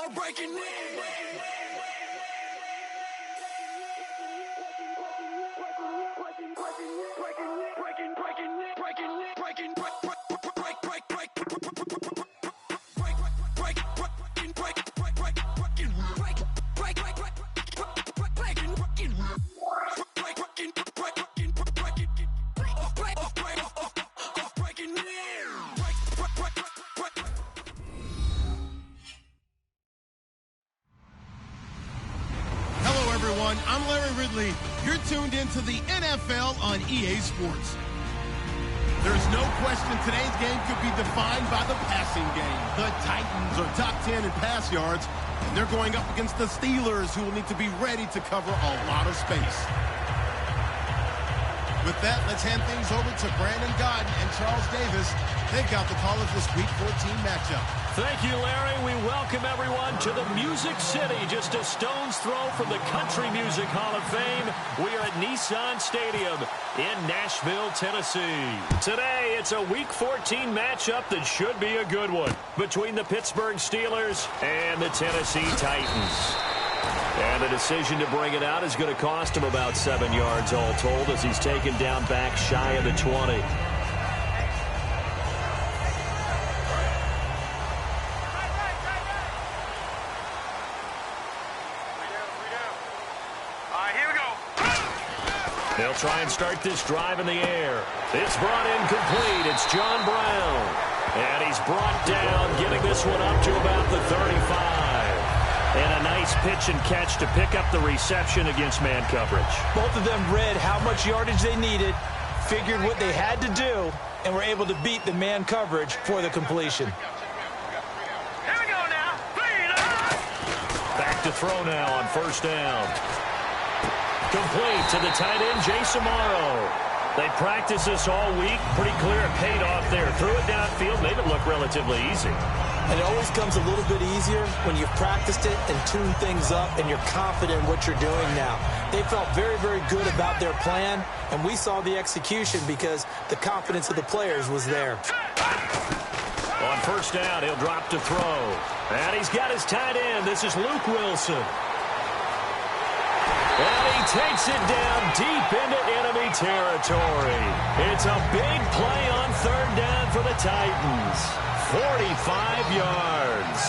are breaking in. I'm Larry Ridley. You're tuned into the NFL on EA Sports. There's no question today's game could be defined by the passing game. The Titans are top 10 in pass yards, and they're going up against the Steelers, who will need to be ready to cover a lot of space. With that, let's hand things over to Brandon Godden and Charles Davis. They've got the call of this Week 14 matchup. Thank you, Larry. We welcome everyone to the Music City, just a stone's throw from the Country Music Hall of Fame. We are at Nissan Stadium in Nashville, Tennessee. Today, it's a Week 14 matchup that should be a good one between the Pittsburgh Steelers and the Tennessee Titans. And the decision to bring it out is going to cost him about 7 yards all told, as he's taken down back shy of the 20. They'll try and start this drive in the air. It's brought in complete. It's John Brown. And he's brought down, getting this one up to about the 35. And a nice pitch and catch to pick up the reception against man coverage. Both of them read how much yardage they needed, figured what they had to do, and were able to beat the man coverage for the completion. Here we go now. Back to throw now on first down. Complete to the tight end, Jason Morrow. They practiced this all week. Pretty clear it paid off there. Threw it downfield, made it look relatively easy. And it always comes a little bit easier when you've practiced it and tuned things up and you're confident in what you're doing now. They felt very, very good about their plan, and we saw the execution because the confidence of the players was there. On first down, he'll drop to throw. And he's got his tight end. This is Luke Wilson. And he takes it down deep into enemy territory. It's a big play on third down for the Titans. 45 yards.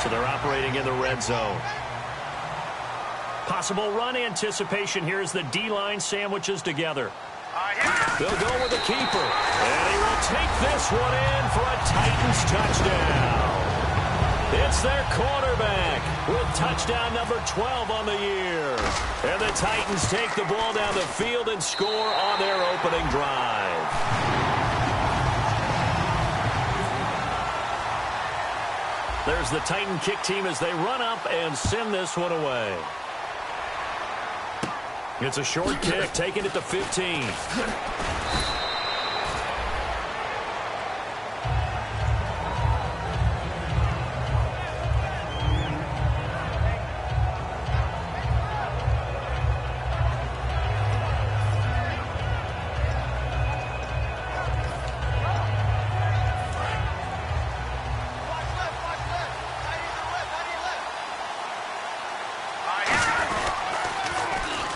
So they're operating in the red zone. Possible run anticipation here as the D-line sandwiches together. They'll go with the keeper. And he will take this one in for a Titans touchdown. It's their quarterback with touchdown number 12 on the year. And the Titans take the ball down the field and score on their opening drive. There's the Titan kick team as they run up and send this one away. It's a short kick, taking it to 15.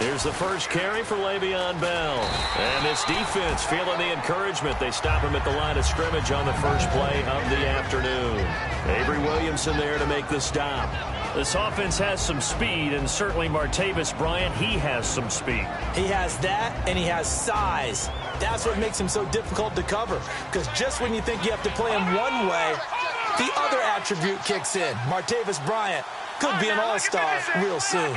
Here's the first carry for Le'Veon Bell. And this defense feeling the encouragement. They stop him at the line of scrimmage on the first play of the afternoon. Avery Williamson there to make the stop. This offense has some speed, and certainly Martavis Bryant, he has some speed. He has that, and he has size. That's what makes him so difficult to cover, because just when you think you have to play him one way, the other attribute kicks in. Martavis Bryant could be an all-star real soon.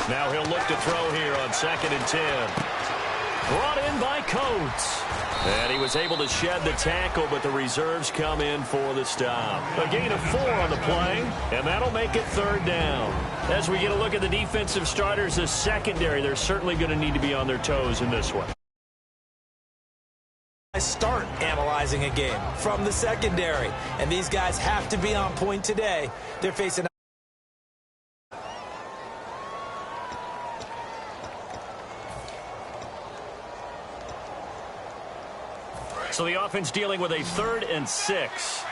Now he'll look to throw here on 2nd and 10. Brought in by Coates. And he was able to shed the tackle, but the reserves come in for the stop. A gain of 4 on the play, and that'll make it third down. As we get a look at the defensive starters, the secondary, they're certainly going to need to be on their toes in this one. I start analyzing a game from the secondary, and these guys have to be on point today. They're facing So the offense dealing with a 3rd and 6.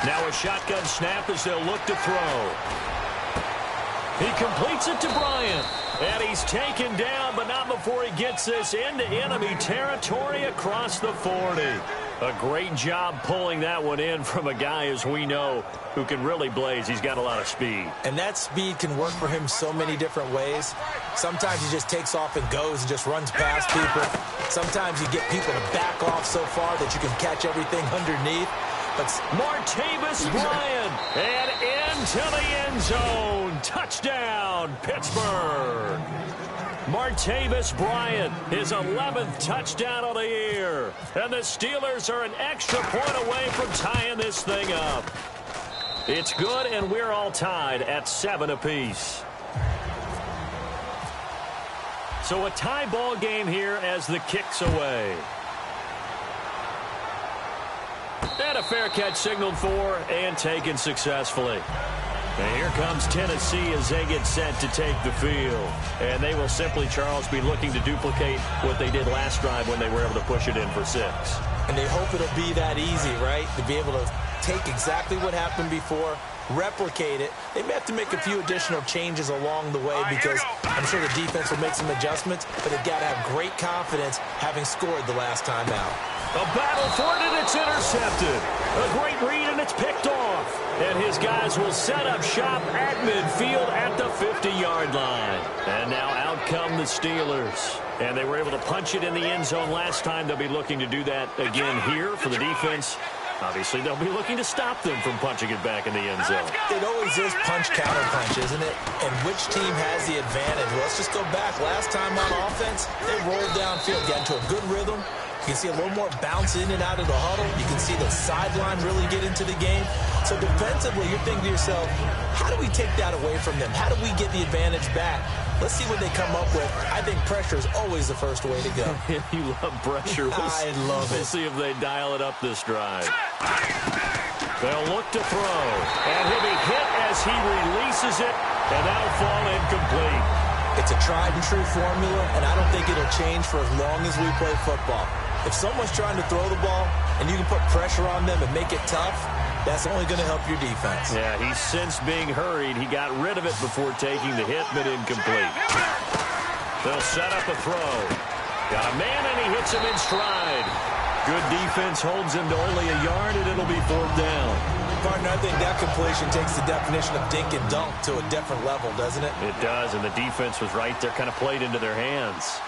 Now a shotgun snap as they'll look to throw. He completes it to Bryant. And he's taken down, but not before he gets this into enemy territory across the 40. A great job pulling that one in from a guy, as we know, who can really blaze. He's got a lot of speed. And that speed can work for him so many different ways. Sometimes he just takes off and goes and just runs past people. Sometimes you get people to back off so far that you can catch everything underneath. But Martavis Bryant, and into the end zone. Touchdown, Pittsburgh. Martavis Bryant, his 11th touchdown of the year. And the Steelers are an extra point away from tying this thing up. It's good, and we're all tied at 7 apiece. So a tie ball game here as the kick's away. And a fair catch signaled for and taken successfully. And here comes Tennessee as they get set to take the field. And they will simply, Charles, be looking to duplicate what they did last drive when they were able to push it in for 6. And they hope it'll be that easy, right? To be able to take exactly what happened before, replicate it. They may have to make a few additional changes along the way because I'm sure the defense will make some adjustments, but they've got to have great confidence having scored the last time out. A battle for it, and it's intercepted. A great read, and it's picked off. And his guys will set up shop at midfield at the 50-yard line. And now out come the Steelers. And they were able to punch it in the end zone last time. They'll be looking to do that again here for the defense. Obviously, they'll be looking to stop them from punching it back in the end zone. It always is punch-counter-punch, isn't it? And which team has the advantage? Well, let's just go back. Last time on offense, they rolled downfield, got into a good rhythm. You can see a little more bounce in and out of the huddle. You can see the sideline really get into the game. So defensively, you're thinking to yourself, how do we take that away from them? How do we get the advantage back? Let's see what they come up with. I think pressure is always the first way to go. You love pressure. I love it. We'll see if they dial it up this drive. They'll look to throw. And he'll be hit as he releases it. And that'll fall incomplete. It's a tried-and-true formula, and I don't think it'll change for as long as we play football. If someone's trying to throw the ball and you can put pressure on them and make it tough, that's only going to help your defense. Yeah, he's since being hurried. He got rid of it before taking the hit, but incomplete. They'll set up a throw. Got a man, and he hits him in stride. Good defense holds him to only a yard, and it'll be 4th down. Partner, I think that completion takes the definition of dink and dunk to a different level, doesn't it? It does, and the defense was right there, kind of played into their hands.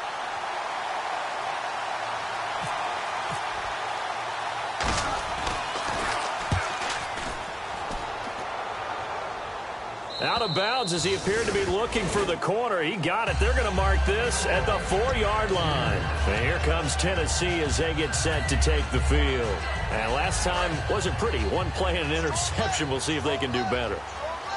Out of bounds as he appeared to be looking for the corner. He got it. They're going to mark this at the 4-yard line. And here comes Tennessee as they get set to take the field. And last time wasn't pretty. One play and an interception. We'll see if they can do better.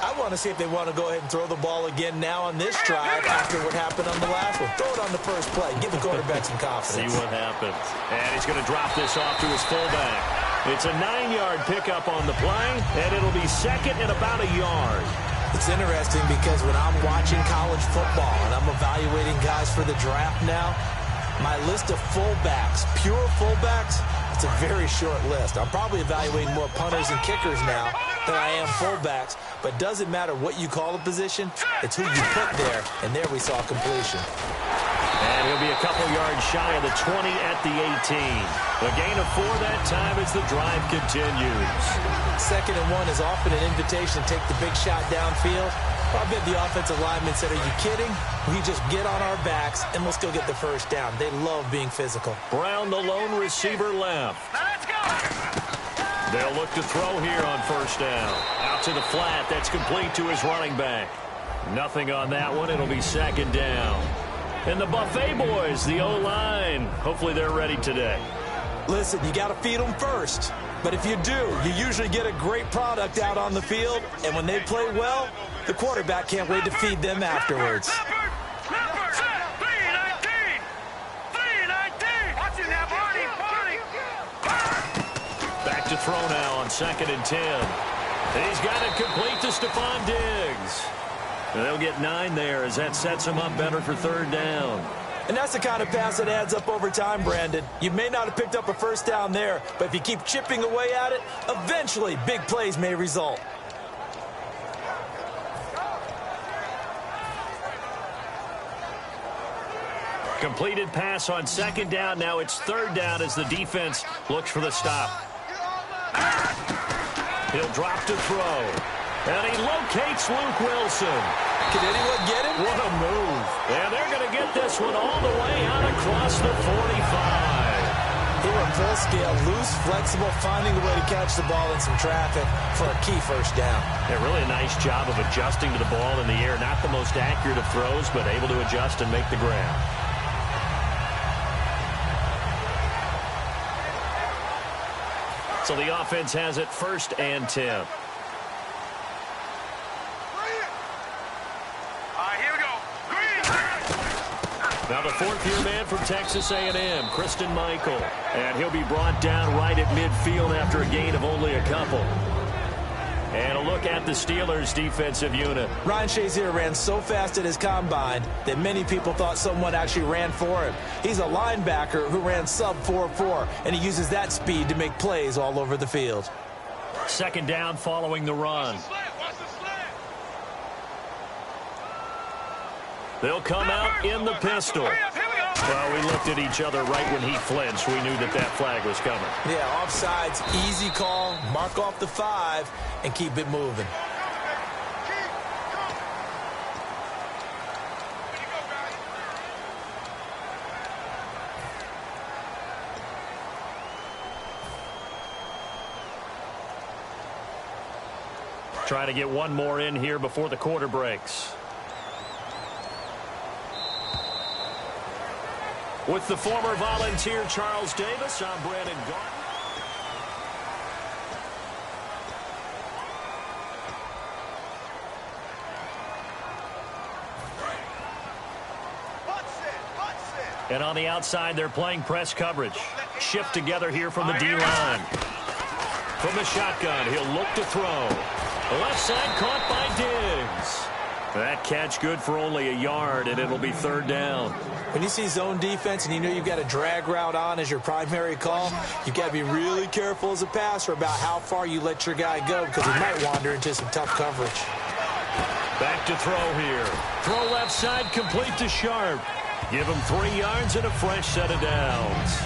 I want to see if they want to go ahead and throw the ball again now on this drive after what happened on the last one. Throw it on the first play. Give the quarterback some confidence. See what happens. And he's going to drop this off to his fullback. It's a 9-yard pickup on the play, and it'll be second and about a yard. It's interesting because when I'm watching college football and I'm evaluating guys for the draft now, my list of fullbacks, pure fullbacks, it's a very short list. I'm probably evaluating more punters and kickers now than I am fullbacks, but it doesn't matter what you call a position, it's who you put there, and there we saw completion. And he'll be a couple yards shy of the 20 at the 18. A gain of 4 that time as the drive continues. 2nd and 1 is often an invitation to take the big shot downfield. I bet the offensive linemen said, are you kidding? We just get on our backs and we'll still get the first down. They love being physical. Brown, the lone receiver, left. Now let's go. They'll look to throw here on 1st down. Out to the flat. That's complete to his running back. Nothing on that one. It'll be 2nd down. And the Buffet boys, the O-line, hopefully they're ready today. Listen, you got to feed them first. But if you do, you usually get a great product out on the field. And when they play well, the quarterback can't wait to feed them afterwards. Number 319. 319. Watch it now, Barney. Back to throw now on 2nd and 10. And he's got it complete to Stephon Diggs. And they'll get 9 there as that sets him up better for 3rd down. And that's the kind of pass that adds up over time, Brandon. You may not have picked up a first down there, but if you keep chipping away at it, eventually big plays may result. Completed pass on second down. Now it's third down as the defense looks for the stop. He'll drop to throw. And he locates Luke Wilson. Can anyone get him? What a move. And they're going to get this one all the way out across the 45. He went full scale, loose, flexible, finding a way to catch the ball in some traffic for a key first down. Yeah, really a nice job of adjusting to the ball in the air. Not the most accurate of throws, but able to adjust and make the grab. So the offense has it 1st and 10. All right, here we go. Green. Now the 4th-year man from Texas A&M, Christian Michael. And he'll be brought down right at midfield after a gain of only a couple. And a look at the Steelers' defensive unit. Ryan Shazier ran so fast at his combine that many people thought someone actually ran for him. He's a linebacker who ran sub 4.4, and he uses that speed to make plays all over the field. 2nd down following the run. They'll come out in the pistol. Well, we looked at each other right when he flinched. We knew that flag was coming. Yeah, offsides, easy call, mark off the 5, and keep it moving. Try to get one more in here before the quarter breaks. With the former Volunteer Charles Davis, I'm Brandon Garden. And on the outside, they're playing press coverage. Shift together here from the D-line. From the shotgun, he'll look to throw. Left side caught by Diggs. That catch good for only a yard, and it'll be 3rd down. When you see zone defense and you know you've got a drag route on as your primary call, you've got to be really careful as a passer about how far you let your guy go because he might wander into some tough coverage. Back to throw here. Throw left side, complete to Sharp. Give him 3 yards and a fresh set of downs.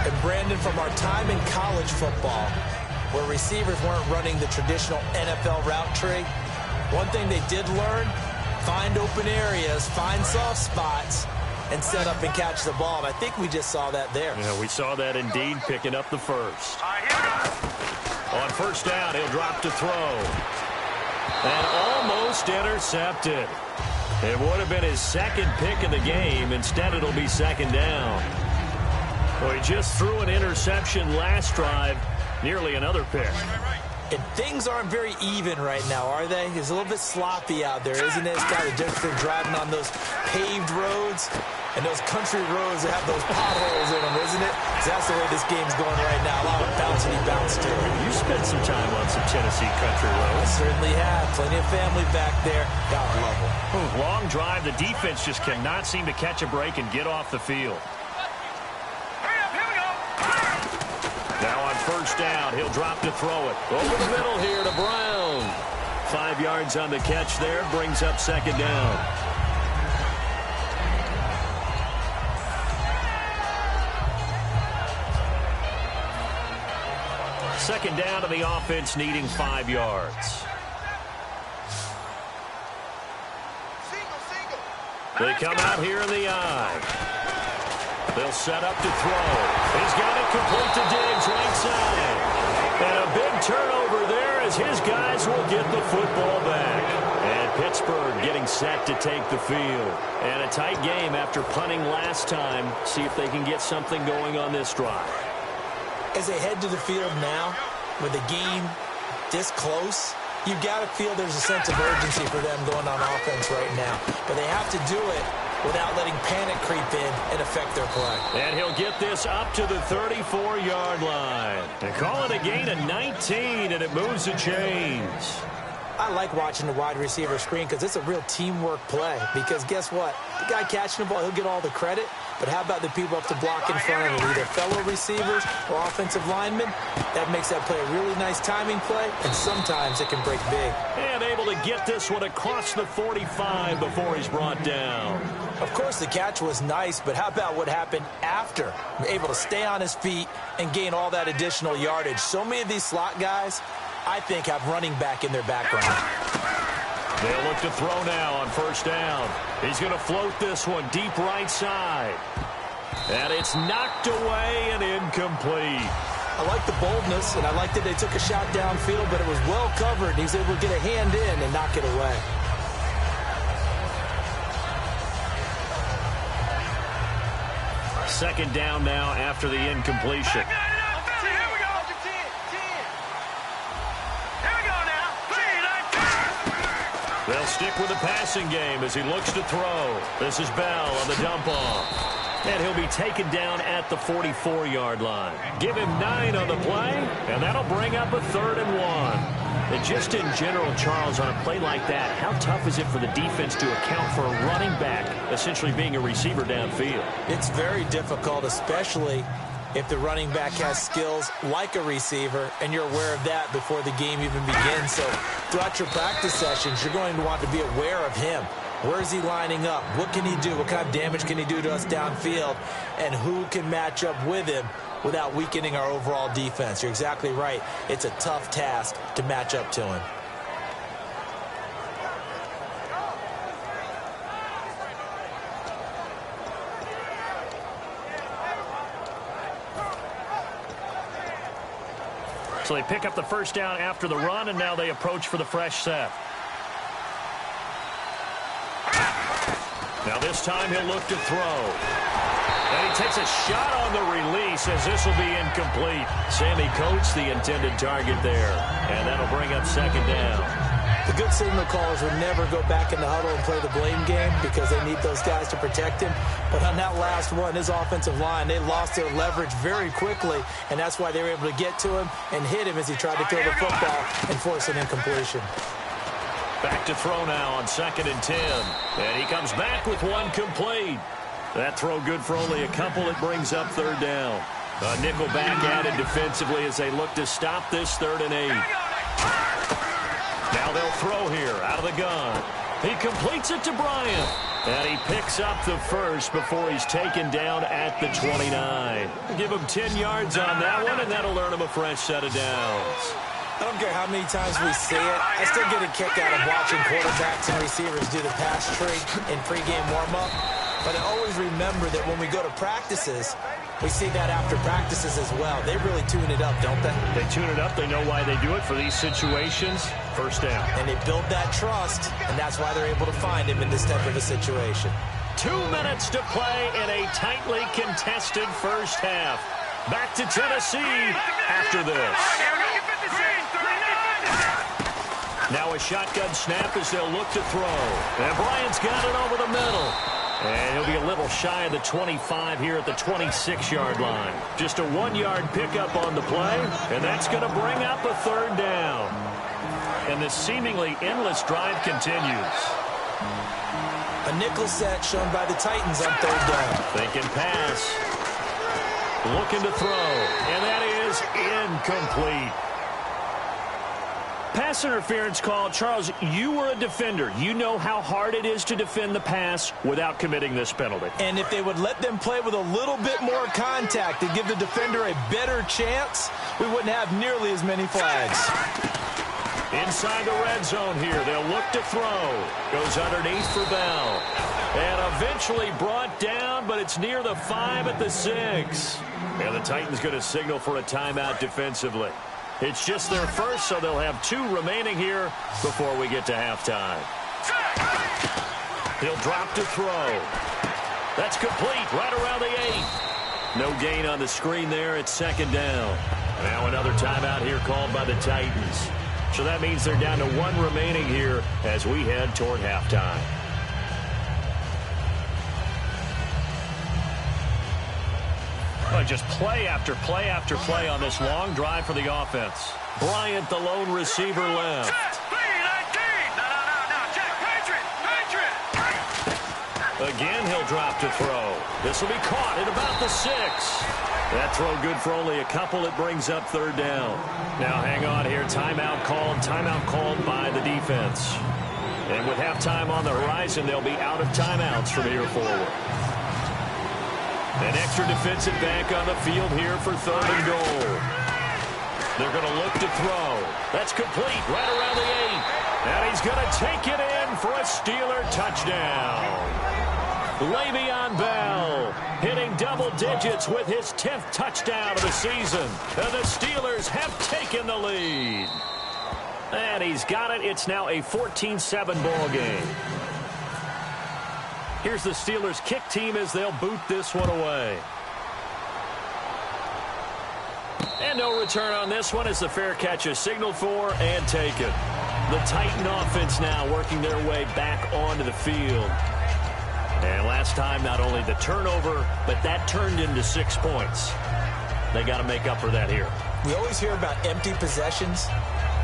And Brandon, from our time in college football, where receivers weren't running the traditional NFL route tree, one thing they did learn, find open areas, find soft spots, and set up and catch the ball. And I think we just saw that there. Yeah, we saw that indeed, picking up the first. On 1st down, he'll drop to throw. And almost intercepted. It would have been his 2nd pick of the game. Instead, it'll be 2nd down. Well, he just threw an interception last drive. Nearly another pick. And things aren't very even right now, are they? It's a little bit sloppy out there, isn't it? It's kind of different from driving on those paved roads and those country roads that have those potholes in them, isn't it? 'Cause that's the way this game's going right now. A lot of bouncy-bounce to it. You spent some time on some Tennessee country I roads. certainly have. Plenty of family back there. God love them. Long drive. The defense just cannot seem to catch a break and get off the field. Now on 1st down, he'll drop to throw it. Over the middle here to Brown. 5 yards on the catch there, brings up 2nd down. Second down to the offense, needing 5 yards. They come out here in the eye. They'll set up to throw. He's got it complete to Diggs, right side. And a big turnover there as his guys will get the football back. And Pittsburgh getting set to take the field. And a tight game after punting last time. See if they can get something going on this drive. As they head to the field now, with the game this close, you've got to feel there's a sense of urgency for them going on offense right now. But they have to do it without letting panic creep in and affect their play. And he'll get this up to the 34-yard line. And call it a gain of 19, and it moves the chains. I like watching the wide receiver screen because it's a real teamwork play. Because guess what? The guy catching the ball, he'll get all the credit. But how about the people up to block in front of him, either fellow receivers or offensive linemen? That makes that play a really nice timing play, and sometimes it can break big. And able to get this one across the 45 before he's brought down. Of course, the catch was nice, but how about what happened after? Able to stay on his feet and gain all that additional yardage. So many of these slot guys, I think, have running back in their background. They'll look to throw now on first down. He's going to float this one deep right side. And it's knocked away and incomplete. I like the boldness, and I like that they took a shot downfield, but it was well covered. He's able to get a hand in and knock it away. Second down now after the incompletion. They'll stick with the passing game as he looks to throw. This is Bell on the dump off. And he'll be taken down at the 44-yard line. Give him 9 on the play, and that'll bring up a 3rd and 1. And just in general, Charles, on a play like that, how tough is it for the defense to account for a running back essentially being a receiver downfield? It's very difficult, especially if the running back has skills like a receiver, and you're aware of that before the game even begins. So throughout your practice sessions, you're going to want to be aware of him. Where is he lining up? What can he do? What kind of damage can he do to us downfield? And who can match up with him without weakening our overall defense? You're exactly right. It's a tough task to match up to him. So they pick up the first down after the run, and now they approach for the fresh set. Now this time he'll look to throw. And he takes a shot on the release as this will be incomplete. Sammy Coates, the intended target there. And that'll bring up second down. The good signal callers would never go back in the huddle and play the blame game because they need those guys to protect him. But on that last one, his offensive line, they lost their leverage very quickly, and that's why they were able to get to him and hit him as he tried to throw the football and force an incompletion. Back to throw now on 2nd and 10. And he comes back with one complete. That throw good for only a couple. It brings up 3rd down. A nickel back added defensively as they look to stop this 3rd and 8. Now they'll throw here out of the gun. He completes it to Bryant. And he picks up the first before he's taken down at the 29. Give him 10 yards on that one, and that'll earn him a fresh set of downs. I don't care how many times we see it. I still get a kick out of watching quarterbacks and receivers do the pass tree in pregame warm-up. But I always remember that when we go to practices, we see that after practices as well. They really tune it up, don't they? They tune it up. They know why they do it for these situations. First down. And they build that trust, and that's why they're able to find him in this type of a situation. 2 minutes to play in a tightly contested first half. Back to Tennessee after this. Now a shotgun snap as they'll look to throw. And Bryant's got it over the middle. And he'll be a little shy of the 25 here at the 26-yard line. Just a 1-yard pickup on the play, and that's going to bring up a 3rd down. And this seemingly endless drive continues. A nickel set shown by the Titans on 3rd down. Thinking pass. Looking to throw, and that is incomplete. Pass interference call. Charles, you were a defender. You know how hard it is to defend the pass without committing this penalty. And if they would let them play with a little bit more contact to give the defender a better chance, we wouldn't have nearly as many flags. Inside the red zone here, they'll look to throw. Goes underneath for Bell. And eventually brought down, but it's near the 5 at the 6. And the Titans going to signal for a timeout defensively. It's just their first, so they'll have 2 remaining here before we get to halftime. He'll drop to throw. That's complete right around the 8. No gain on the screen there. It's 2nd down. Now another timeout here called by the Titans. So that means they're down to 1 remaining here as we head toward halftime. Well, just play after play after play on this long drive for the offense. Bryant, the lone receiver, left. Again, he'll drop to throw. This will be caught at about the 6. That throw good for only a couple. It brings up third down. Now hang on here. Timeout called by the defense. And with halftime on the horizon, they'll be out of timeouts from here forward. An extra defensive back on the field here for third and goal. They're going to look to throw. That's complete right around the 8. And he's going to take it in for a Steeler touchdown. Le'Veon Bell hitting double digits with his 10th touchdown of the season. And the Steelers have taken the lead. And he's got it. It's now a 14-7 ball game. Here's the Steelers kick team as they'll boot this one away. And no return on this one as the fair catch is signaled for and taken. The Titan offense now working their way back onto the field. And last time, not only the turnover, but that turned into 6 points. They got to make up for that here. We always hear about empty possessions,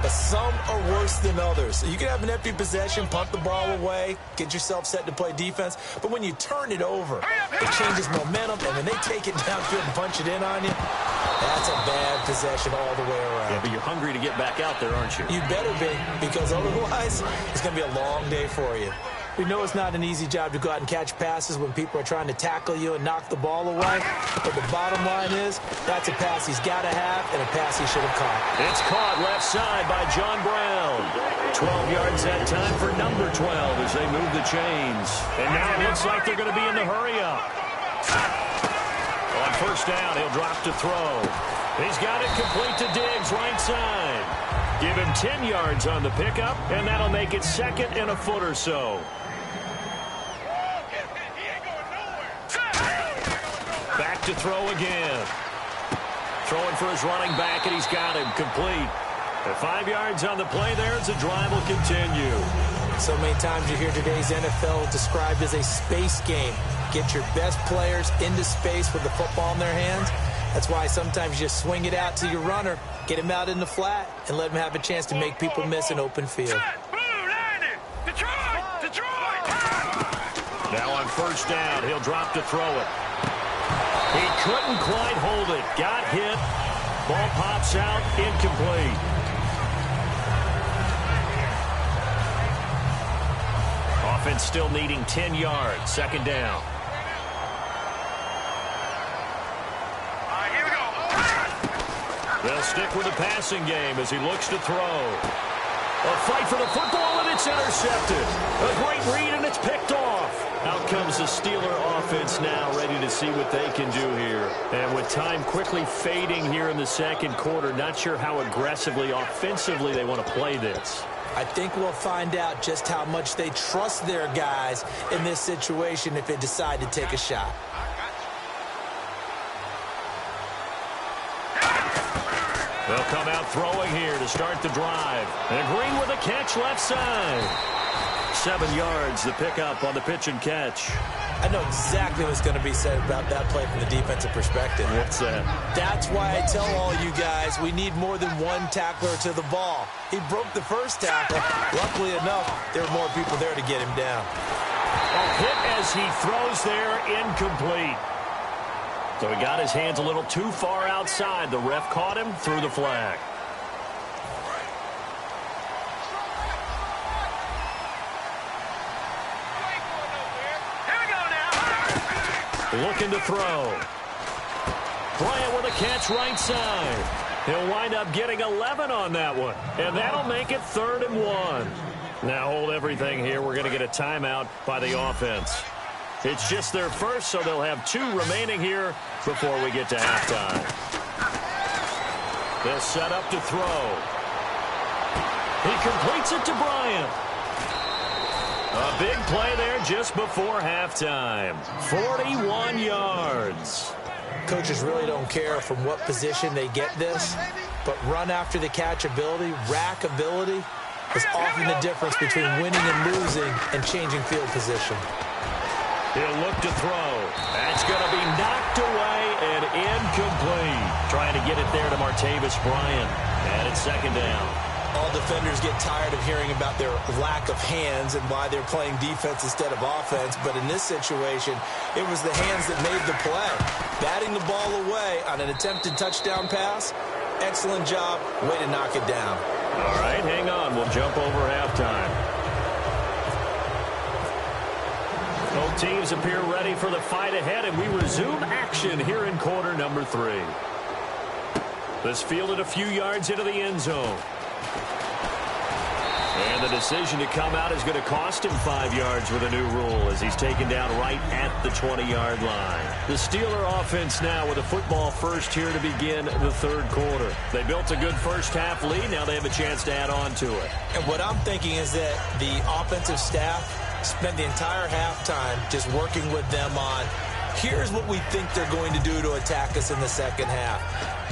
but some are worse than others. You can have an empty possession, punt the ball away, get yourself set to play defense, but when you turn it over, it changes momentum, and when they take it downfield and punch it in on you, that's a bad possession all the way around. Yeah, but you're hungry to get back out there, aren't you? You better be, because otherwise, it's going to be a long day for you. We know it's not an easy job to go out and catch passes when people are trying to tackle you and knock the ball away. But the bottom line is, that's a pass he's got to have and a pass he should have caught. It's caught left side by John Brown. 12 yards that time for number 12 as they move the chains. And now it looks like they're going to be in the hurry-up. On first down, he'll drop to throw. He's got it complete to Diggs, right side. Give him 10 yards on the pickup, and that'll make it second and a foot or so. Back to throw again. Throwing for his running back, and he's got him complete. And 5 yards on the play there as the drive will continue. So many times you hear today's NFL described as a space game. Get your best players into space with the football in their hands. That's why sometimes you just swing it out to your runner, get him out in the flat, and let him have a chance to make people miss an open field. Now on first down, he'll drop to throw it. He couldn't quite hold it. Got hit. Ball pops out. Incomplete. Offense still needing 10 yards. Second down. They'll stick with the passing game as he looks to throw. A fight for the football, and it's intercepted. A great read, and it's picked off. Out comes the Steeler offense now, ready to see what they can do here. And with time quickly fading here in the second quarter, not sure how aggressively, offensively they want to play this. I think we'll find out just how much they trust their guys in this situation if they decide to take a shot. They'll come out throwing here to start the drive. And Green with a catch left side. 7 yards, the pickup on the pitch and catch. I know exactly what's going to be said about that play from the defensive perspective. What's that? That's why I tell all you guys we need more than one tackler to the ball. He broke the first tackle. Luckily enough, there were more people there to get him down. A hit as he throws there, incomplete. So he got his hands a little too far outside. The ref caught him, threw the flag. Looking to throw. Bryant with a catch right side. He'll wind up getting 11 on that one. And that'll make it 3rd and 1. Now hold everything here. We're going to get a timeout by the offense. It's just their first, so they'll have 2 remaining here before we get to halftime. They'll set up to throw. He completes it to Bryant. A big play there just before halftime. 41 yards. Coaches really don't care from what position they get this, but run after the catch ability, rack ability, is often the difference between winning and losing and changing field position. He'll look to throw. That's going to be knocked away and incomplete. Trying to get it there to Martavis Bryant. And it's second down. All defenders get tired of hearing about their lack of hands and why they're playing defense instead of offense. But in this situation, it was the hands that made the play. Batting the ball away on an attempted touchdown pass, excellent job. Way to knock it down. All right, hang on. We'll jump over halftime. Both teams appear ready for the fight ahead, and we resume action here in quarter number 3. This fielded a few yards into the end zone. And the decision to come out is going to cost him 5 yards with a new rule as he's taken down right at the 20-yard line. The Steeler offense now with a football first here to begin the third quarter. They built a good first-half lead. Now they have a chance to add on to it. And what I'm thinking is that the offensive staff spent the entire halftime just working with them on, here's what we think they're going to do to attack us in the second half.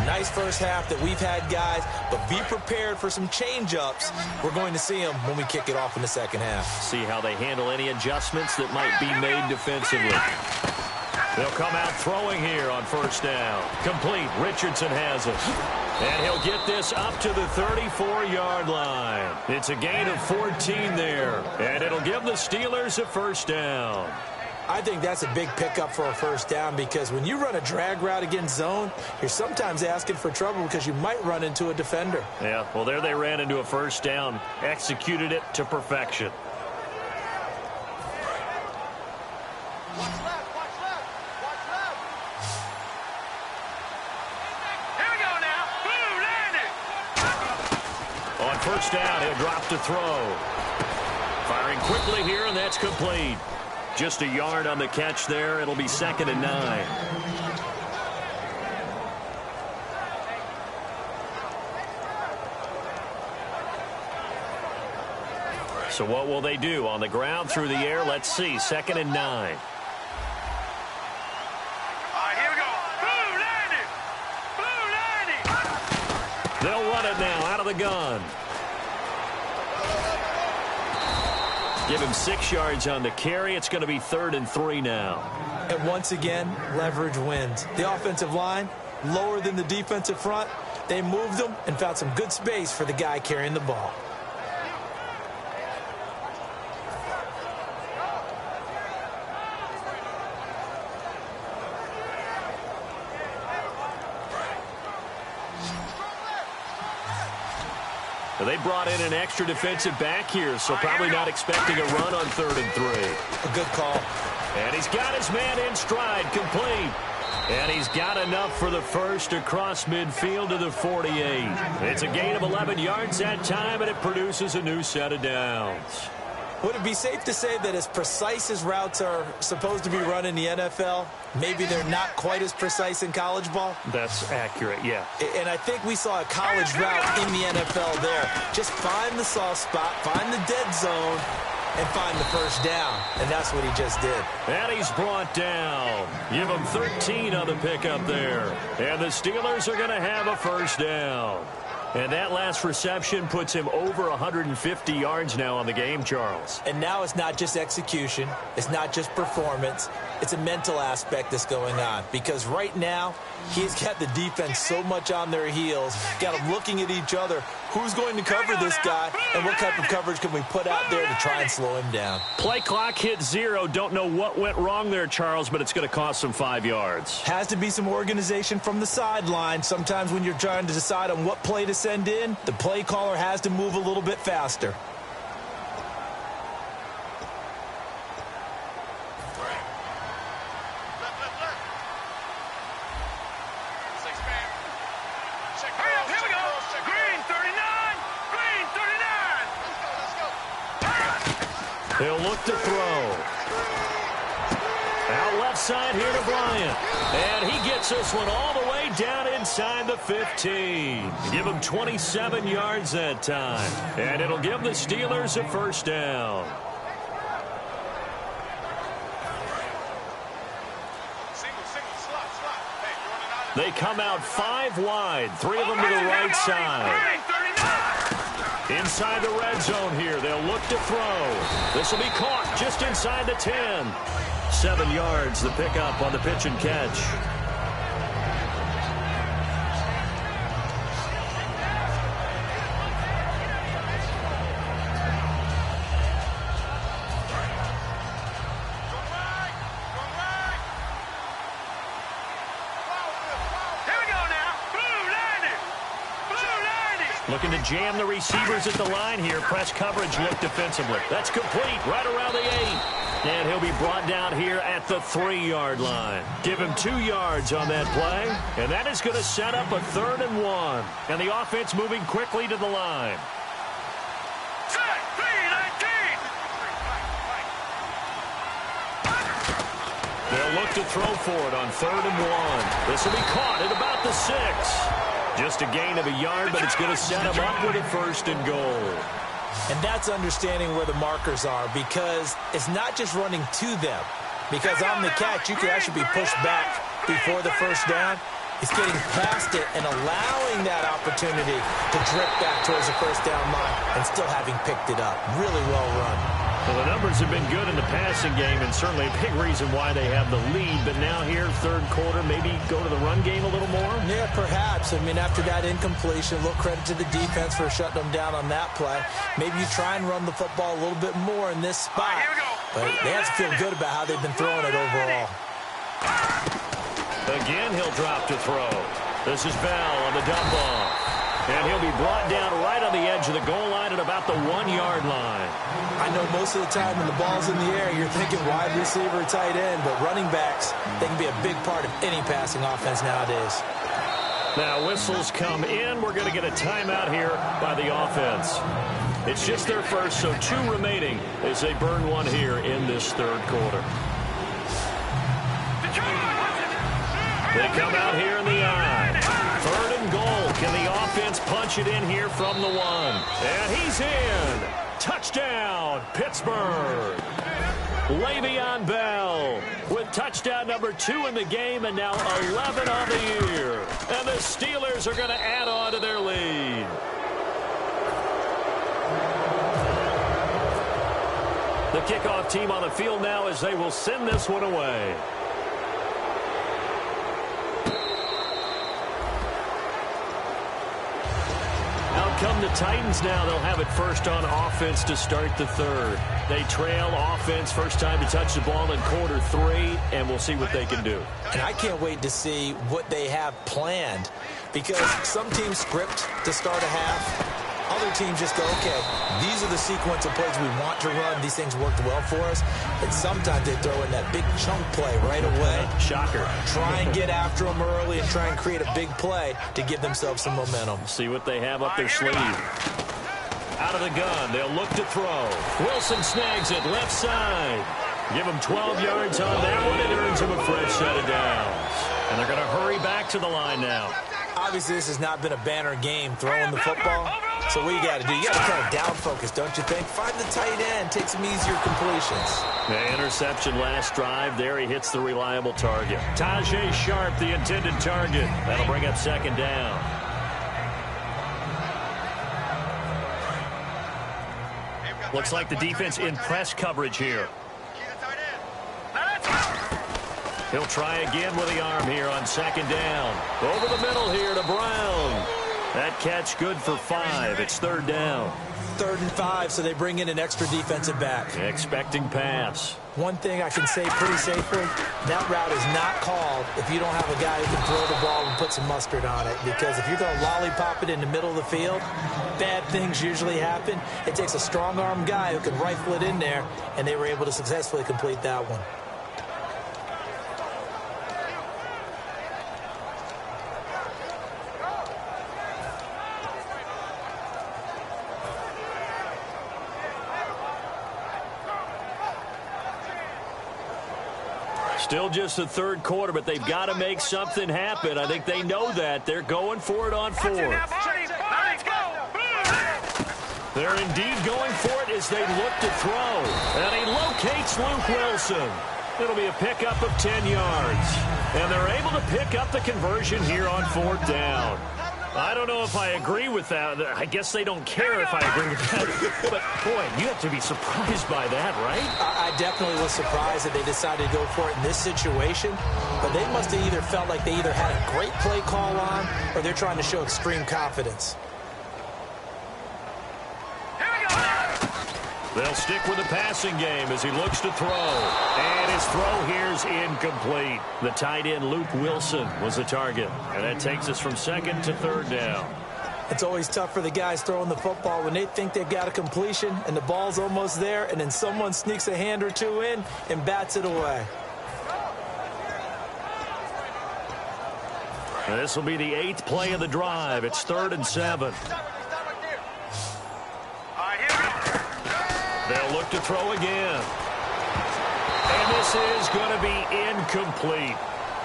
Nice first half that we've had, guys, but be prepared for some change-ups. We're going to see them when we kick it off in the second half. See how they handle any adjustments that might be made defensively. They'll come out throwing here on first down. Complete. Richardson has it. And he'll get this up to the 34-yard line. It's a gain of 14 there. And it'll give the Steelers a first down. I think that's a big pickup for a first down because when you run a drag route against zone, you're sometimes asking for trouble because you might run into a defender. Yeah, well, there they ran into a first down, executed it to perfection. Watch left, watch left, watch left. Here we go now. Boom, landed. On first down, he'll drop to throw. Firing quickly here, and that's complete. Just a yard on the catch there. It'll be 2nd and 9. So what will they do? On the ground, through the air? Let's see. 2nd and 9. All right, here we go. Boom, landed. Boom, landed. They'll run it now out of the gun. Give him 6 yards on the carry. It's going to be 3rd and 3 now. And once again, leverage wins. The offensive line, lower than the defensive front. They moved them and found some good space for the guy carrying the ball. They brought in an extra defensive back here, so probably not expecting a run on 3rd and 3. A good call. And he's got his man in stride, complete. And he's got enough for the first across midfield to the 48. It's a gain of 11 yards that time, and it produces a new set of downs. Would it be safe to say that as precise as routes are supposed to be run in the NFL, maybe they're not quite as precise in college ball? That's accurate, yeah. And I think we saw a college route in the NFL there. Just find the soft spot, find the dead zone, and find the first down. And that's what he just did. And he's brought down. Give him 13 on the pickup there. And the Steelers are going to have a first down. And that last reception puts him over 150 yards now on the game, Charles. And now it's not just execution. It's not just performance. It's a mental aspect that's going on. Because right now, he's got the defense so much on their heels, got them looking at each other. Who's going to cover this guy, and what type of coverage can we put out there to try and slow him down? Play clock hit 0. Don't know what went wrong there, Charles, but it's going to cost him 5 yards. Has to be some organization from the sideline. Sometimes when you're trying to decide on what play to send in, the play caller has to move a little bit faster. He'll look to throw. Out left side here to Bryant. And he gets this one all the way down inside the 15. Give him 27 yards that time. And it'll give the Steelers a first down. They come out 5 wide. 3 of them to the right side. Inside the red zone here. They'll look to throw. This will be caught just inside the 10. 7 yards, the pickup on the pitch and catch. Looking to jam the receivers at the line here. Press coverage look defensively. That's complete right around the 8. And he'll be brought down here at the 3-yard line. Give him 2 yards on that play. And that is going to set up a 3rd and 1. And the offense moving quickly to the line. They'll look to throw for it on 3rd and 1. This will be caught at about the 6. Just a gain of a yard, but it's going to set him up with a 1st and goal. And that's understanding where the markers are, because it's not just running to them. Because on the catch, you could actually be pushed back before the 1st down. It's getting past it and allowing that opportunity to drip back towards the 1st down line and still having picked it up. Really well run. Well, the numbers have been good in the passing game, and certainly a big reason why they have the lead. But now here, 3rd quarter, maybe go to the run game a little more? Yeah, perhaps. I mean, after that incompletion, a little credit to the defense for shutting them down on that play. Maybe you try and run the football a little bit more in this spot. But they have to feel good about how they've been throwing it overall. Again, he'll drop to throw. This is Bell on the dump off. And he'll be brought down right on the edge of the goal line at about the 1-yard line. I know most of the time when the ball's in the air, you're thinking wide receiver, tight end, but running backs, they can be a big part of any passing offense nowadays. Now whistles come in. We're going to get a timeout here by the offense. It's just their first, so 2 remaining as they burn one here in this 3rd quarter. They come out here in the I. 3rd and goal. Can the offense punch it in here from the 1? And he's in. Touchdown, Pittsburgh. Le'Veon Bell with touchdown number 2 in the game, and now 11 on the year. And the Steelers are going to add on to their lead. The kickoff team on the field now as they will send this one away. Come the Titans now. They'll have it first on offense to start the 3rd. They trail offense, first time to touch the ball in quarter 3, and we'll see what they can do. And I can't wait to see what they have planned, because some teams script to start a half. Other teams just go, okay, these are the sequence of plays we want to run. These things worked well for us. And sometimes they throw in that big chunk play right away. Shocker. Try and get after them early and try and create a big play to give themselves some momentum. See what they have up their sleeve. Out of the gun, they'll look to throw. Wilson snags it left side. Give him 12 yards on that one. It earns him a fresh set of downs. And they're going to hurry back to the line now. Obviously, this has not been a banner game throwing the football. So what you got to do, you got to kind of down focus, don't you think? Find the tight end, take some easier completions. The interception last drive. There he hits the reliable target. Tajay Sharp, the intended target. That'll bring up 2nd down. Looks like the defense in press coverage here. He'll try again with the arm here on 2nd down. Over the middle here to Brown. That catch good for 5. It's 3rd down. 3rd and 5, so they bring in an extra defensive back. Expecting pass. One thing I can say pretty safely, that route is not called if you don't have a guy who can throw the ball and put some mustard on it. Because if you're going to lollipop it in the middle of the field, bad things usually happen. It takes a strong-arm guy who can rifle it in there, and they were able to successfully complete that one. Still just the 3rd quarter, but they've got to make something happen. I think they know that. They're going for it on 4th. They're indeed going for it as they look to throw. And he locates Luke Wilson. It'll be a pickup of 10 yards. And they're able to pick up the conversion here on 4th down. I don't know if I agree with that. I guess they don't care if I agree with that. But, boy, you have to be surprised by that, right? I definitely was surprised that they decided to go for it in this situation. But they must have either felt like they either had a great play call on or they're trying to show extreme confidence. They'll stick with the passing game as he looks to throw. And his throw here's incomplete. The tight end, Luke Wilson, was the target. And that takes us from 2nd to 3rd down. It's always tough for the guys throwing the football when they think they've got a completion and the ball's almost there, and then someone sneaks a hand or two in and bats it away. This will be the 8th play of the drive. It's 3rd and 7. They'll look to throw again. And this is going to be incomplete.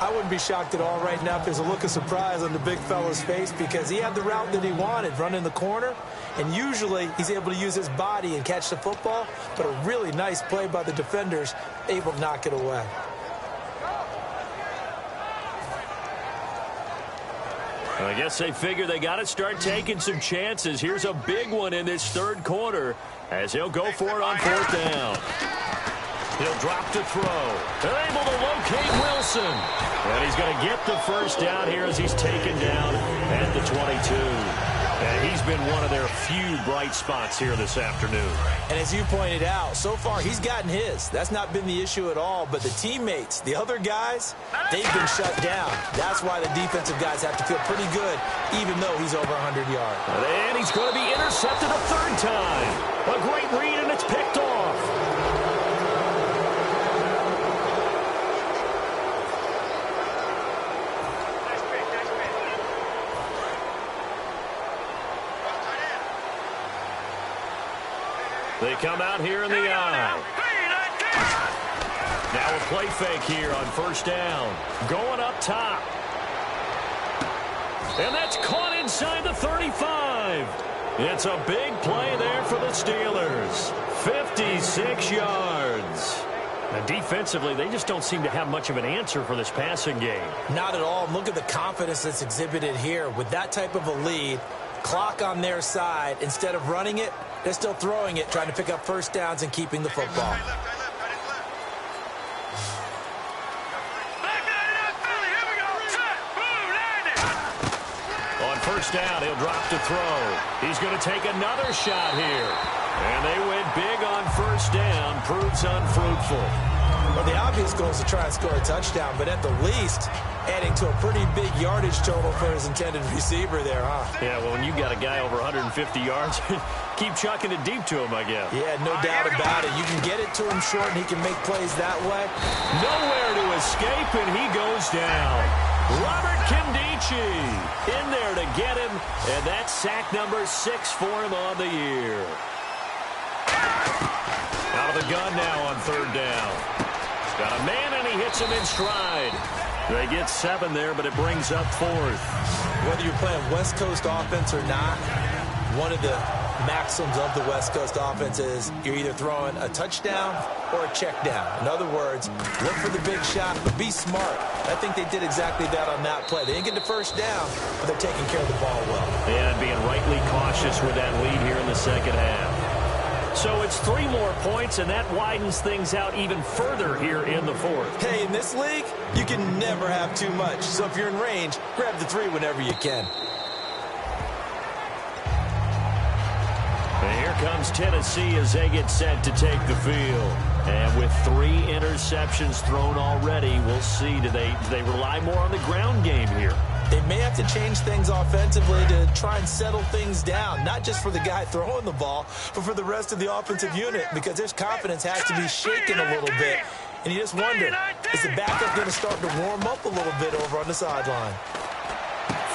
I wouldn't be shocked at all right now if there's a look of surprise on the big fella's face, because he had the route that he wanted, running the corner, and usually he's able to use his body and catch the football, but a really nice play by the defenders, able to knock it away. I guess they figure they got to start taking some chances. Here's a big one in this 3rd quarter as he'll go for it on 4th down. He'll drop to throw. They're able to locate Wilson. And he's going to get the 1st down here as he's taken down at the 22. And he's been one of their few bright spots here this afternoon. And as you pointed out, so far he's gotten his. That's not been the issue at all. But the teammates, the other guys, they've been shut down. That's why the defensive guys have to feel pretty good, even though he's over 100 yards. And he's going to be intercepted a 3rd time. A great read, and it's picked off. They come out here in the eye. Now a play fake here on 1st down. Going up top. And that's caught inside the 35. It's a big play there for the Steelers. 56 yards. Now, defensively, they just don't seem to have much of an answer for this passing game. Not at all. Look at the confidence that's exhibited here. With that type of a lead, clock on their side, instead of running it, they're still throwing it, trying to pick up 1st downs and keeping the football. On 1st down, he'll drop to throw. He's going to take another shot here. And they went big on 1st down. Proves unfruitful. Well, the obvious goal is to try and score a touchdown, but at the least, adding to a pretty big yardage total for his intended receiver there, huh? Yeah, well, when you got a guy over 150 yards, keep chucking it deep to him, I guess. Yeah, no doubt about it. You can get it to him short, and he can make plays that way. Nowhere to escape, and he goes down. Robert Kimdichie in there to get him, and that's sack number 6 for him on the year. Out of the gun now on 3rd down. Got a man, and he hits him in stride. They get 7 there, but it brings up 4th. Whether you're playing West Coast offense or not, one of the maxims of the West Coast offense is you're either throwing a touchdown or a check down. In other words, look for the big shot, but be smart. I think they did exactly that on that play. They didn't get the 1st down, but they're taking care of the ball well. And being rightly cautious with that lead here in the 2nd half. So it's 3 more points, and that widens things out even further here in the 4th. Hey, in this league, you can never have too much. So if you're in range, grab the 3 whenever you can. And here comes Tennessee as they get set to take the field. And with 3 interceptions thrown already, we'll see. Do they rely more on the ground game here? They may have to change things offensively to try and settle things down, not just for the guy throwing the ball, but for the rest of the offensive unit, because their confidence has to be shaken a little bit. And you just wonder, is the backup going to start to warm up a little bit over on the sideline?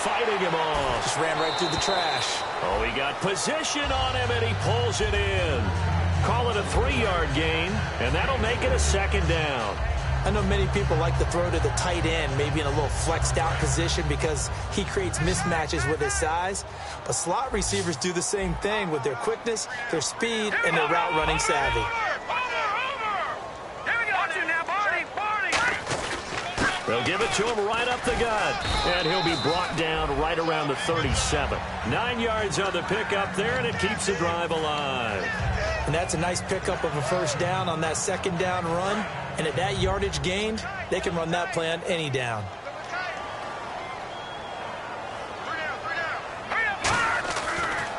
Fighting him off. Just ran right through the trash. Oh, he got position on him, and he pulls it in. Call it a 3-yard gain, and that'll make it a 2nd down. I know many people like to throw to the tight end, maybe in a little flexed out position because he creates mismatches with his size. But slot receivers do the same thing with their quickness, their speed, and their route running savvy. They'll give it to him right up the gut. And he'll be brought down right around the 37. 9 yards on the pickup there, and it keeps the drive alive. And that's a nice pickup of a 1st down on that 2nd down run. And at that yardage gained, they can run that play on any down.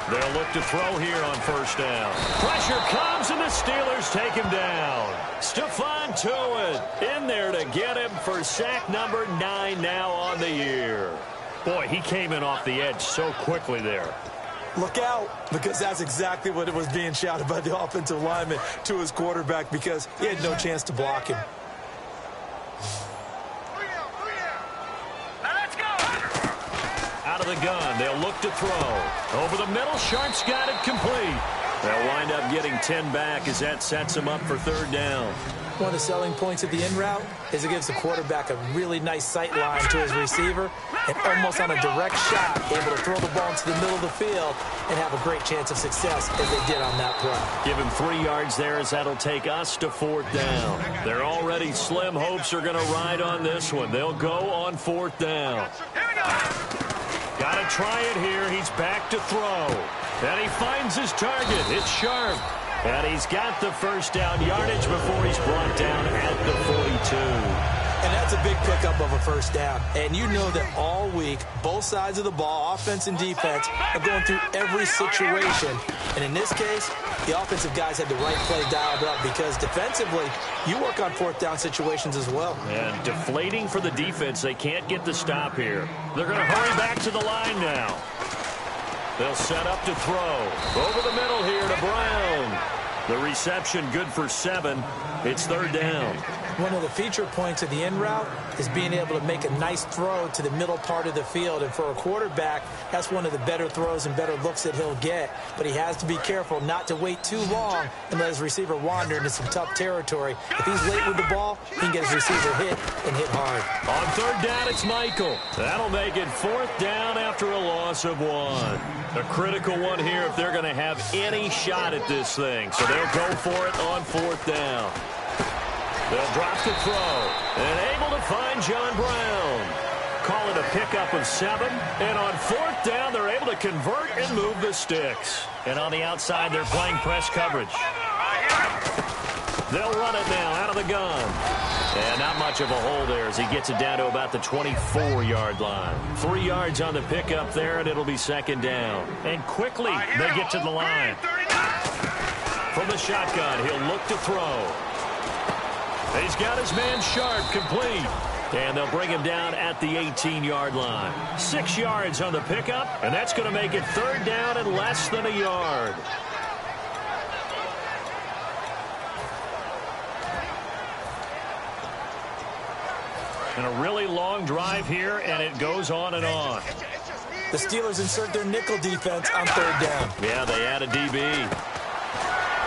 They'll look to throw here on 1st down. Pressure comes, and the Steelers take him down. Stephon Tuitt in there to get him for sack number 9 now on the year. Boy, he came in off the edge so quickly there. Look out, because that's exactly what it was being shouted by the offensive lineman to his quarterback, because he had no chance to block him. Out of the gun, they'll look to throw. Over the middle, Sharp's got it complete. They'll wind up getting 10 back as that sets him up for third down. One of the selling points of the in route is it gives the quarterback a really nice sight line to his receiver and almost on a direct shot able to throw the ball into the middle of the field and have a great chance of success as they did on that play. Give him 3 yards there as that'll take us to fourth down. They're already slim hopes are going to ride on this one. They'll go on fourth down. Got to try it here. He's back to throw. And he finds his target. It's Sharp. And he's got the first down yardage before he's brought down at the 42. And that's a big pickup of a first down. And you know that all week, both sides of the ball, offense and defense, are going through every situation. And in this case, the offensive guys had the right play dialed up because defensively, you work on fourth down situations as well. And deflating for the defense. They can't get the stop here. They're going to hurry back to the line now. They'll set up to throw. Over the middle here to Brown. The reception good for 7. It's third down. One of the feature points of the in route is being able to make a nice throw to the middle part of the field. And for a quarterback, that's one of the better throws and better looks that he'll get. But he has to be careful not to wait too long and let his receiver wander into some tough territory. If he's late with the ball, he can get his receiver hit and hit hard. On third down, it's Michael. That'll make it fourth down after a loss of 1. A critical one here if they're going to have any shot at this thing. So they'll go for it on fourth down. They'll drop the throw and able to find John Brown. Call it a pickup of 7. And on fourth down, they're able to convert and move the sticks. And on the outside, they're playing press coverage. They'll run it now out of the gun. And not much of a hole there as he gets it down to about the 24-yard line. 3 yards on the pickup there, and it'll be second down. And quickly, they get to the line. From the shotgun, he'll look to throw. He's got his man Sharp complete. And they'll bring him down at the 18-yard line. 6 yards on the pickup, and that's going to make it third down and less than a yard. And a really long drive here, and it goes on and on. The Steelers insert their nickel defense on third down. Yeah, they add a DB.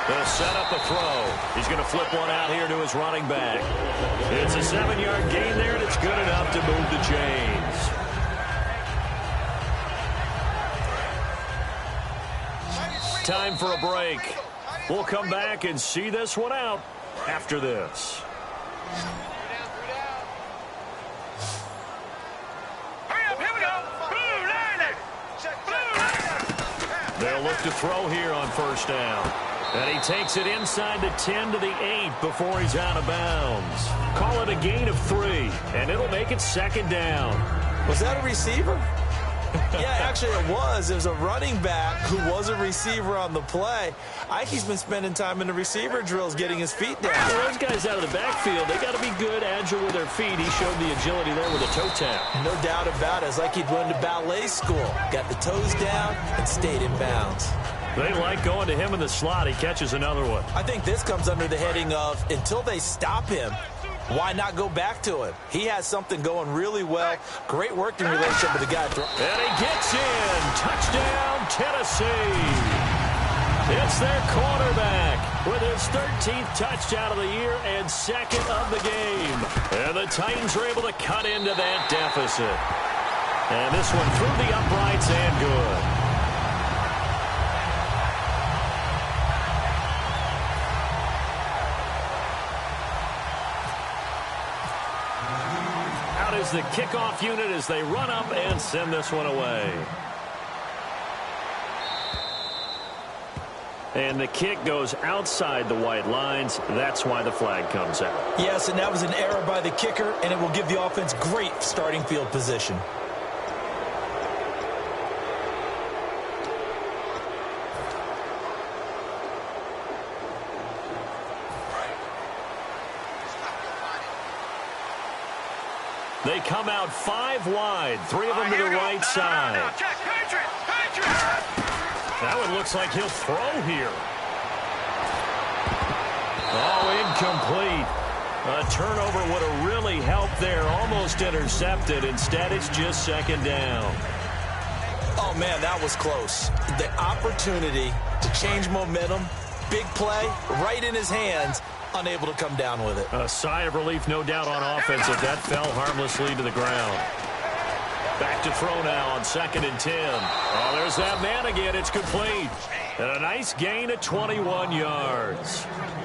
They'll set up a throw. He's going to flip one out here to his running back. It's a 7-yard gain there, and it's good enough to move the chains. Time for a break. We'll come back and see this one out after this. They'll look to throw here on first down. And he takes it inside the 10 to the 8 before he's out of bounds. Call it a gain of 3, and it'll make it second down. Was that a receiver? Yeah, actually it was. It was a running back who was a receiver on the play. I think he's been spending time in the receiver drills getting his feet down. Well, those guys out of the backfield, they got to be good, agile with their feet. He showed the agility there with a toe tap. No doubt about it. It's like he'd went to ballet school. Got the toes down and stayed in bounds. They like going to him in the slot. He catches another one. I think this comes under the heading of until they stop him, why not go back to him? He has something going really well. Great working relationship with the guy. And he gets in. Touchdown, Tennessee. It's their quarterback with his 13th touchdown of the year and second of the game. And the Titans are able to cut into that deficit. And this one through the uprights and good. Is the kickoff unit as they run up and send this one away. And the kick goes outside the white lines. That's why the flag comes out. Yes, and that was an error by the kicker, and it will give the offense great starting field position. They come out 5 wide, 3 of them to the right side. That one looks like he'll throw here. Oh, incomplete. A turnover would have really helped there. Almost intercepted. Instead, it's just second down. Oh, man, that was close. The opportunity to change momentum, big play, right in his hands, unable to come down with it. A sigh of relief, no doubt, on offense as that fell harmlessly to the ground. Back to throw now on 2nd and 10. Oh, there's that man again. It's complete. And a nice gain of 21 yards.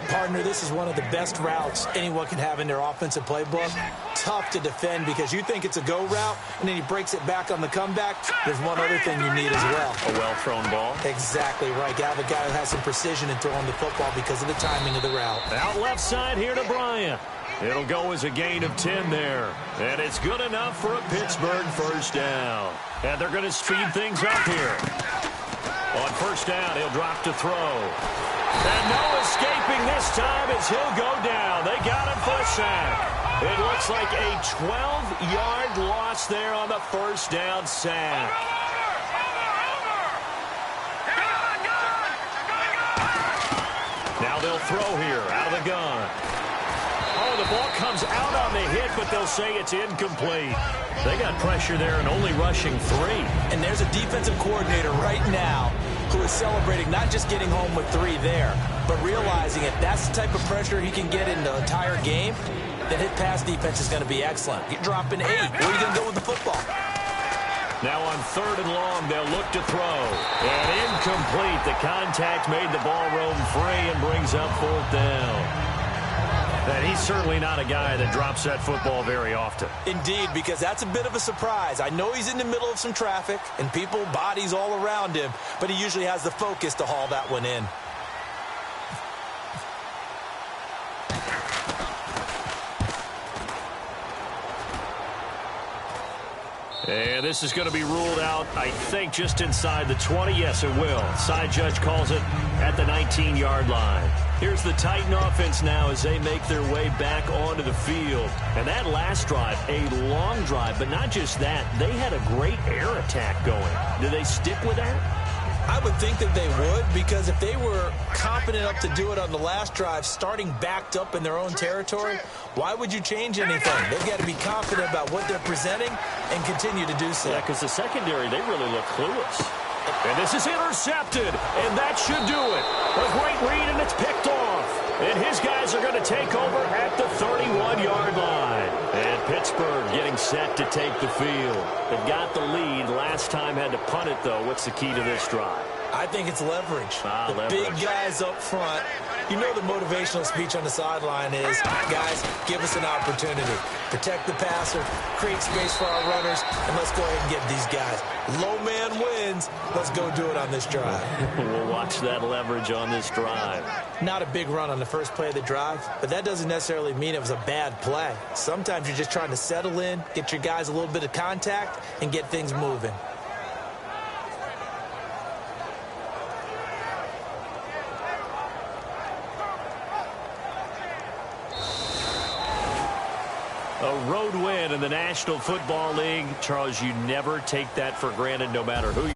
Partner, this is one of the best routes anyone can have in their offensive playbook. Tough to defend because you think it's a go route, and then he breaks it back on the comeback. There's one other thing you need as well. A well-thrown ball. Exactly right. You have a guy who has some precision in throwing the football because of the timing of the route. Out left side here to Bryant. It'll go as a gain of 10 there. And it's good enough for a Pittsburgh first down. And they're going to speed things up here. On first down, he'll drop to throw. And no escaping this time as he'll go down. They got him for a sack. It looks like a 12-yard loss there on the first down sack. Now they'll throw here out of the gun. Oh, the ball comes out on the hit, but they'll say it's incomplete. They got pressure there and only rushing 3. And there's a defensive coordinator right now who is celebrating not just getting home with 3 there, but realizing if that's the type of pressure he can get in the entire game, then his pass defense is going to be excellent. You're dropping 8. Where are you going to go with the football? Now on 3rd and long, they'll look to throw. And incomplete. The contact made the ball roam free and brings up 4th down. And he's certainly not a guy that drops that football very often. Indeed, because that's a bit of a surprise. I know he's in the middle of some traffic and people, bodies all around him, but he usually has the focus to haul that one in. And this is going to be ruled out, I think, just inside the 20. Yes, it will. Side judge calls it at the 19-yard line. Here's the Titan offense now as they make their way back onto the field. And that last drive, a long drive, but not just that. They had a great air attack going. Do they stick with that? I would think that they would, because if they were confident enough to do it on the last drive, starting backed up in their own territory, why would you change anything? They've got to be confident about what they're presenting and continue to do so. Yeah, because the secondary, they really look clueless. And this is intercepted, and that should do it. A great read, and it's picked off. And his guys are going to take over at the 31-yard line. And Pittsburgh getting set to take the field. They've got the lead. Last time had to punt it, though. What's the key to this drive? I think it's leverage. Leverage. Big guys up front. You know the motivational speech on the sideline is, guys, give us an opportunity. Protect the passer, create space for our runners, and let's go ahead and get these guys. Low man wins. Let's go do it on this drive. We'll watch that leverage on this drive. Not a big run on the first play of the drive, but that doesn't necessarily mean it was a bad play. Sometimes you're just trying to settle in, get your guys a little bit of contact, and get things moving. A road win in the National Football League. Charles, you never take that for granted no matter who